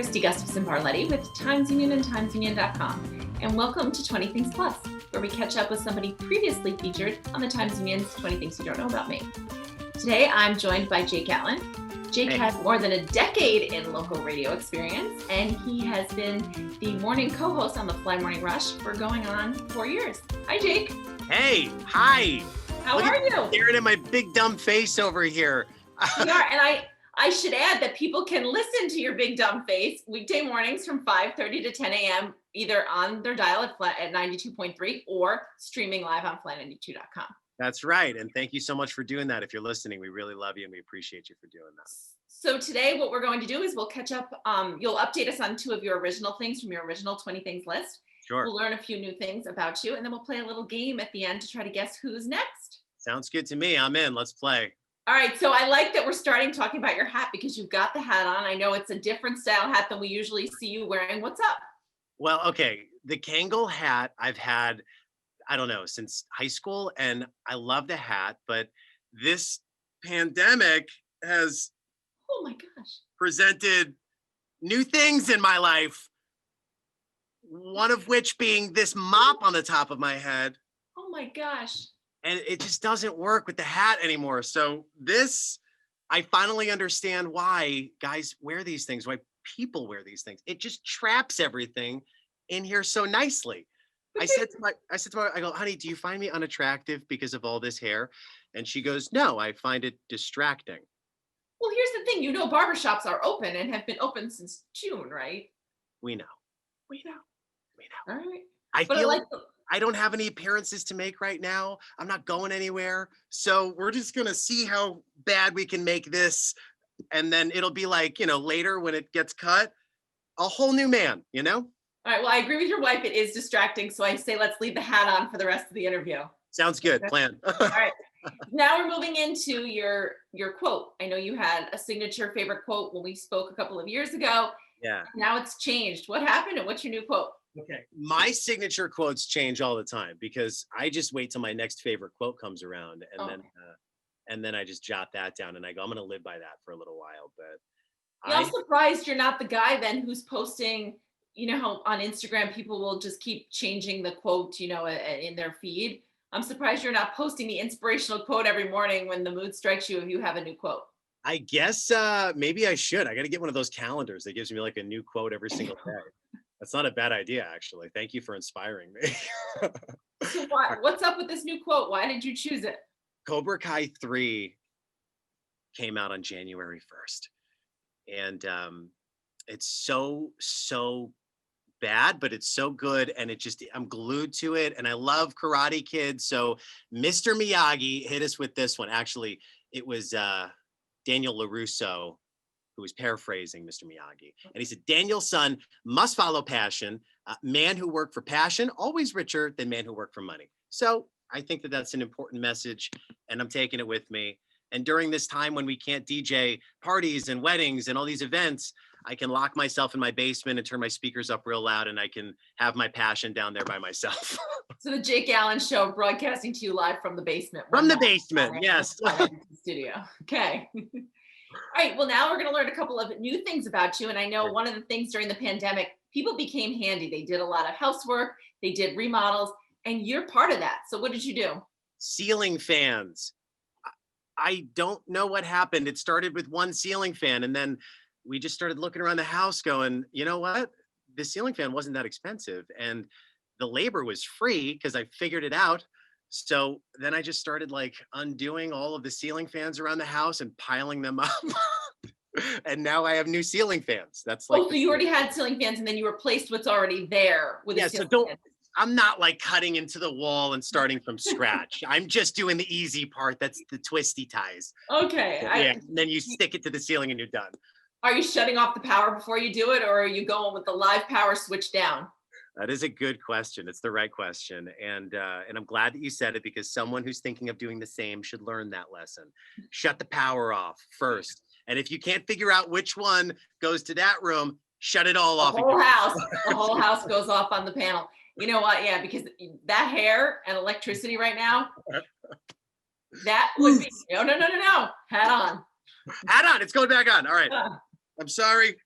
Kristi Gustafson Barlette with Times Union and TimesUnion.com, and welcome to 20 Things Plus, where we catch up with somebody previously featured on the Times Union's 20 Things You Don't Know About Me. Today, I'm joined by Jake Allen. Jake has more than a decade in local radio experience, and he has been the morning co-host on the Fly Morning Rush for going on 4 years. Hi, Jake. Hey, hi. How are you? Staring at my big dumb face over here. You are, and I should add that people can listen to your big dumb face weekday mornings from 5:30 to 10 a.m. either on their dial at 92.3 or streaming live on fly92.com. That's right. And thank you so much for doing that. If you're listening, we really love you and we appreciate you for doing that. So today what we're going to do is we'll catch up. You'll update us on 2 of your original things from your original 20 Things list. Sure. We'll learn a few new things about you, and then we'll play a little game at the end to try to guess who's next. Sounds good to me. I'm in. Let's play. All right, so I like that we're starting talking about your hat because you've got the hat on. I know it's a different style hat than we usually see you wearing. What's up? Well, okay. The Kangal hat I've had, I don't know, since high school, and I love the hat, but this pandemic has presented new things in my life. One of which being this mop on the top of my head. Oh my gosh. And it just doesn't work with the hat anymore. So this, I finally understand why guys wear these things, why people wear these things. It just traps everything in here so nicely. I said to my, I go, honey, do you find me unattractive because of all this hair? And she goes, no, I find it distracting. Well, here's the thing, you know, barbershops are open and have been open since June, right? We know. All right. I feel like I don't have any appearances to make right now. I'm not going anywhere. So we're just going to see how bad we can make this. And then it'll be like, you know, later when it gets cut, a whole new man, you know? All right. Well, I agree with your wife. It is distracting. So I say, let's leave the hat on for the rest of the interview. Sounds good. Plan. All right. Now we're moving into your quote. I know you had a signature favorite quote when we spoke a couple of years ago. Yeah. Now it's changed. What happened and what's your new quote? Okay. My signature quotes change all the time because I just wait till my next favorite quote comes around and then I just jot that down and I go, I'm going to live by that for a little while. But I'm surprised you're not the guy then who's posting, you know, how on Instagram people will just keep changing the quote, you know, in their feed. I'm surprised you're not posting the inspirational quote every morning when the mood strikes you if you have a new quote. I guess maybe I should. I got to get one of those calendars that gives me like a new quote every single day. That's not a bad idea, actually. Thank you for inspiring me. So what's up with this new quote? Why did you choose it? Cobra Kai 3 came out on January 1st. And it's so bad, but it's so good. And I'm glued to it. And I love Karate Kid. So Mr. Miyagi hit us with this one. Actually, it was Daniel LaRusso who was paraphrasing Mr. Miyagi. And he said, Daniel's son must follow passion. Man who worked for passion, always richer than man who worked for money. So I think that that's an important message and I'm taking it with me. And during this time when we can't DJ parties and weddings and all these events, I can lock myself in my basement and turn my speakers up real loud and I can have my passion down there by myself. So the Jake Allen Show broadcasting to you live from the basement. From the basement, yes. Studio. Okay. All right, well, now we're going to learn a couple of new things about you. And I know one of the things during the pandemic, people became handy. They did a lot of housework, they did remodels, and you're part of that. So what did you do? Ceiling fans. I don't know what happened. It started with one ceiling fan, and then we just started looking around the house going, you know what? The ceiling fan wasn't that expensive, and the labor was free because I figured it out. So then I just started like undoing all of the ceiling fans around the house and piling them up. And now I have new ceiling fans. That's like, so you already had ceiling fans and then you replaced what's already there with a ceiling fan. I'm not like cutting into the wall and starting from scratch. I'm just doing the easy part. That's the twisty ties. Okay. So, and then you stick it to the ceiling and you're done. Are you shutting off the power before you do it or are you going with the live power switch down? That is a good question. It's the right question. And I'm glad that you said it because someone who's thinking of doing the same should learn that lesson. Shut the power off first. And if you can't figure out which one goes to that room, shut it all off. The whole house goes off on the panel. You know what? Yeah, because that hair and electricity right now, that would be, no. Hat on. Hat on. It's going back on. All right. I'm sorry.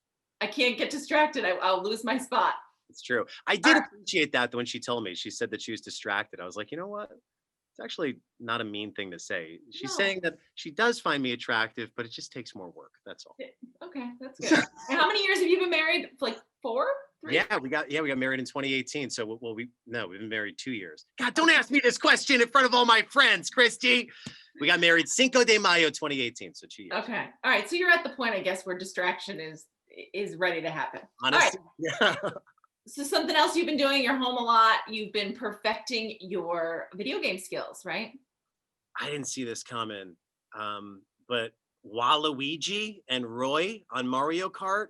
I can't get distracted. I'll lose my spot. It's true. I did appreciate that when she told me. She said that she was distracted. I was like, you know what? It's actually not a mean thing to say. She's No. saying that she does find me attractive, but it just takes more work. That's all. Okay, that's good. And how many years have you been married? Like 4? 3? Yeah, we got married in 2018. So we've been married 2 years. God, don't ask me this question in front of all my friends, Kristi. We got married Cinco de Mayo 2018. So 2 years. Okay. All right. So you're at the point, I guess, where distraction is ready to happen. Honestly, all right. yeah. So something else you've been doing, you're home a lot. You've been perfecting your video game skills, right? I didn't see this coming. But Waluigi and Roy on Mario Kart,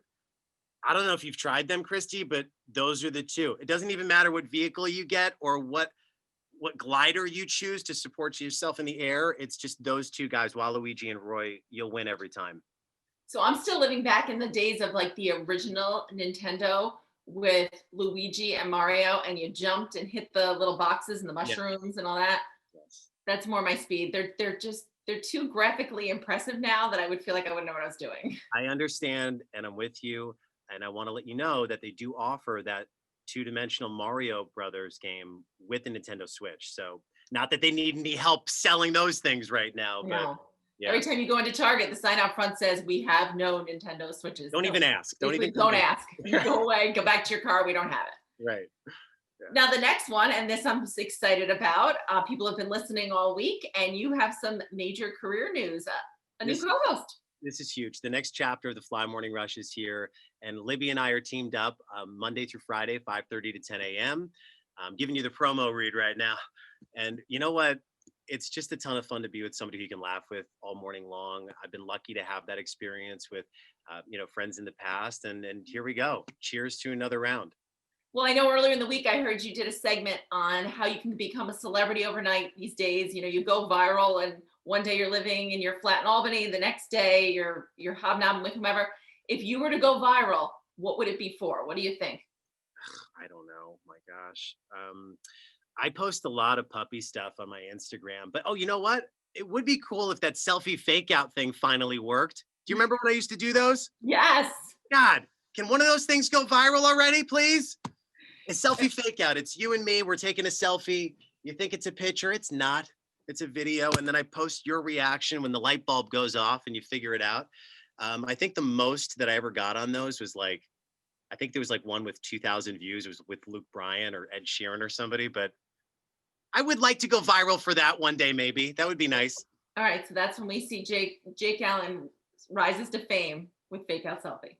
I don't know if you've tried them, Kristi, but those are the two. It doesn't even matter what vehicle you get or what glider you choose to support yourself in the air. It's just those two guys, Waluigi and Roy. You'll win every time. So I'm still living back in the days of like the original Nintendo with Luigi and Mario, and you jumped and hit the little boxes and the mushrooms and all that. Yes. That's more my speed. They're too graphically impressive now that I would feel like I wouldn't know what I was doing. I understand, and I'm with you. And I want to let you know that they do offer that two-dimensional Mario Brothers game with the Nintendo Switch. So not that they need any help selling those things right now, but No. yeah. Every time you go into Target, the sign out front says we have no Nintendo Switches. Don't even ask. Don't ask. You go away, go back to your car. We don't have it. Right. Yeah. Now the next one, and this I'm excited about. People have been listening all week, and you have some major career news. A new co-host. This is huge. The next chapter of the Fly Morning Rush is here, and Libby and I are teamed up Monday through Friday, 5:30 to 10 a.m. I'm giving you the promo read right now, and you know what? It's just a ton of fun to be with somebody who you can laugh with all morning long. I've been lucky to have that experience with, friends in the past, and here we go. Cheers to another round. Well, I know earlier in the week I heard you did a segment on how you can become a celebrity overnight these days. You know, you go viral, and one day you're living in your flat in Albany, the next day you're hobnobbing with whomever. If you were to go viral, what would it be for? What do you think? I don't know. My gosh. I post a lot of puppy stuff on my Instagram, but you know what? It would be cool if that selfie fake out thing finally worked. Do you remember when I used to do those? Yes. God, can one of those things go viral already, please? A selfie fake out. It's you and me. We're taking a selfie. You think it's a picture. It's not. It's a video. And then I post your reaction when the light bulb goes off and you figure it out. I think the most that I ever got on those was I think there was one with 2,000 views. It was with Luke Bryan or Ed Sheeran or somebody, but I would like to go viral for that one day, maybe. That would be nice. All right. So that's when we see Jake Allen rises to fame with fake out selfie.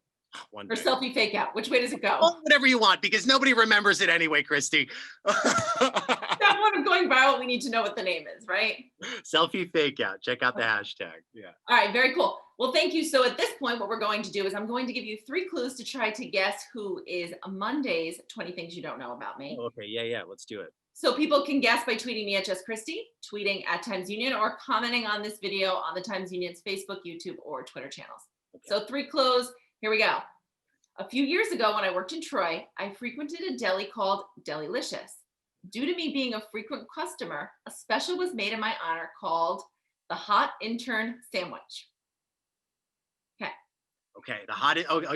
One or day. selfie fake out. Which way does it go? Oh, whatever you want, because nobody remembers it anyway, Kristi. That one of going viral, we need to know what the name is, right? Selfie fake out. Check out the hashtag. Yeah. All right, very cool. Well, thank you. So at this point, what we're going to do is I'm going to give you 3 clues to try to guess who is Monday's 20 Things You Don't Know About Me. Oh, okay, yeah, let's do it. So people can guess by tweeting me at Just Kristi, tweeting at Times Union, or commenting on this video on the Times Union's Facebook, YouTube, or Twitter channels. Okay. So 3 clues. Here we go. A few years ago, when I worked in Troy, I frequented a deli called Delilicious. Due to me being a frequent customer, a special was made in my honor called the Hot Intern Sandwich. Okay,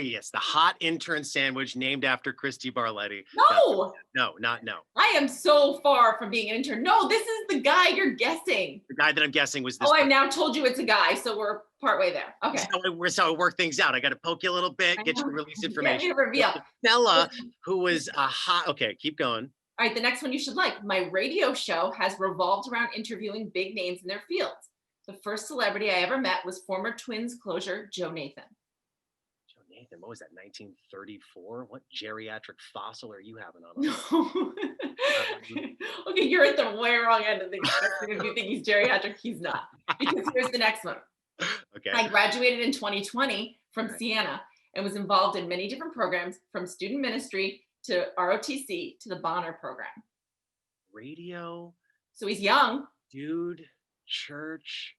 yes, the Hot Intern Sandwich, named after Kristi Barlette. No. No. I am so far from being an intern. No, this is the guy you're guessing. The guy that I'm guessing was this. Oh, I've now told you it's a guy, so we're partway there. Okay. So I work things out. I got to poke you a little bit, get you to release information. Reveal. Stella, who was a hot. Okay, keep going. All right, the next one you should like. My radio show has revolved around interviewing big names in their fields. The first celebrity I ever met was former Twins closer Joe Nathan. What was that, 1934? What geriatric fossil are you having on? No. Okay, you're at the way wrong end of the spectrum. If you think he's geriatric, he's not. Because here's the next one. Okay. I graduated in 2020 from Siena and was involved in many different programs, from student ministry to ROTC to the Bonner program. Radio. So he's young. Dude, church.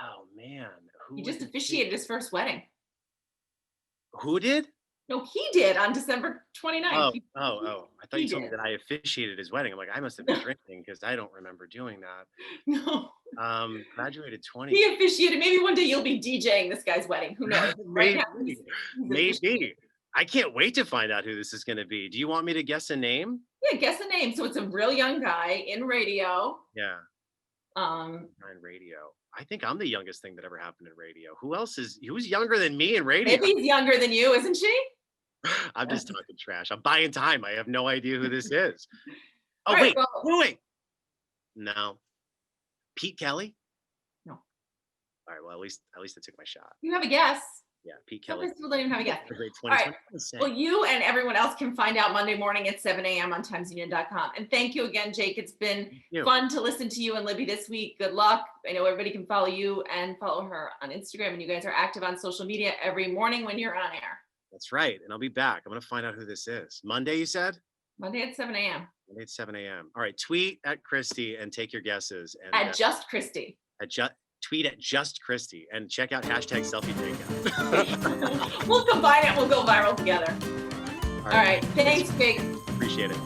Oh, man. He just officiated his first wedding. Who did? No, he did on December 29th. I thought he you told me did. that I officiated his wedding. I'm like, I must have been drinking because I don't remember doing that. No, Graduated 20. he officiated. Maybe one day you'll be DJing this guy's wedding. Who knows? Right now, he's Maybe. I can't wait to find out who this is going to be. Do you want me to guess a name? Yeah, guess a name. So it's a real young guy in radio. Yeah. Um, In radio. I think I'm the youngest thing that ever happened in radio. Who's younger than me in radio? maybe he's younger than you, isn't she? I'm just talking trash. I'm buying time. I have no idea who this is. Oh, All right, wait. No. Pete Kelly? No. All right, well, at least I took my shot. You have a guess. Yeah, Pete Some Kelly. people don't even have a guess. Grade All right. 20. Well, you and everyone else can find out Monday morning at 7 a.m. on timesunion.com. And thank you again, Jake. It's been fun to listen to you and Libby this week. Good luck. I know everybody can follow you and follow her on Instagram. And you guys are active on social media every morning when you're on air. That's right. And I'll be back. I'm going to find out who this is. Monday, you said? Monday at 7 a.m. Monday at 7 a.m. All right. Tweet at Kristi and take your guesses. And, At Just Kristi. Tweet at Just Kristi and check out hashtag selfie takeout. We'll combine it. We'll go viral together. All right. Thanks, Jake. Appreciate it.